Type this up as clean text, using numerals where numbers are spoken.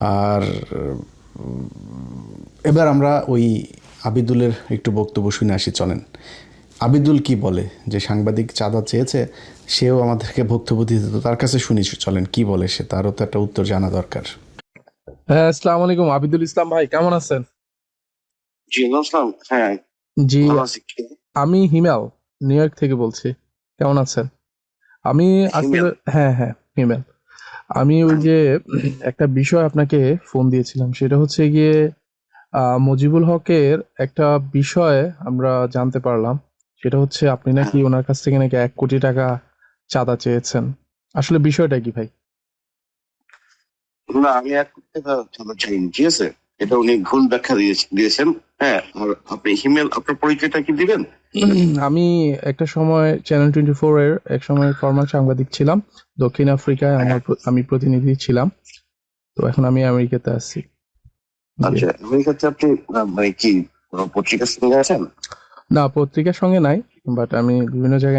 আর এবার আমরা ওই আবিদুলের একটু বক্তব্য শুনে আসি, চলেন। আবিদুল কি বলে, যে সাংবাদিক চাঁদা চেয়েছে, সেও আমাদেরকে বক্তব্য দিতে, তো তার কাছে শুনি, চলেন কি বলে সে, তারও তো একটা উত্তর জানা দরকার। হ্যাঁ, আসসালামু আলাইকুম। আবিদুল ইসলাম ভাই, কেমন আছেন? জি নমস্কার। হ্যাঁ, জি, ভালো আছি। আমি হিমেল, নিউ ইয়র্ক থেকে বলছি। কেমন আছেন? আমি হিমেল। আসলে, হ্যাঁ হ্যাঁ, হিমেল। আমি ওই যে একটা বিষয় আপনাকে ফোন দিয়েছিলাম, সেটা হচ্ছে গিয়ে মুজিবুল হকের একটা বিষয় আমরা জানতে পারলাম। সেটা হচ্ছে আপনি নাকি হ্যাঁ, ওনার কাছ থেকে নাকি 1 কোটি টাকা চাঁদা চেয়েছেন। আসলে বিষয়টা কি ভাই? না আমি এক কথা জানতে চাইনি, ঠিক আছে? এটা উনি ভুল ব্যাখ্যা দিয়েছেন। হ্যাঁ, আর আপনি হিমেল, আপনার পরিচয়টা কি দিবেন? আমি একটা সময় চ্যানেল 24 এর এক সময় ফরমাল সাংবাদিক ছিলাম। দক্ষিণ আফ্রিকায় হ্যাঁ, আমি প্রতিনিধি ছিলাম। তো এখন আমি আমেরিকাতে আছি। জি। আচ্ছা, আমেরিকাতে আপনি মানে কি কোনো পত্রিকার সঙ্গে আছেন? না, পত্রিকার সঙ্গে নাই, বাট আমি বিভিন্ন জায়গায়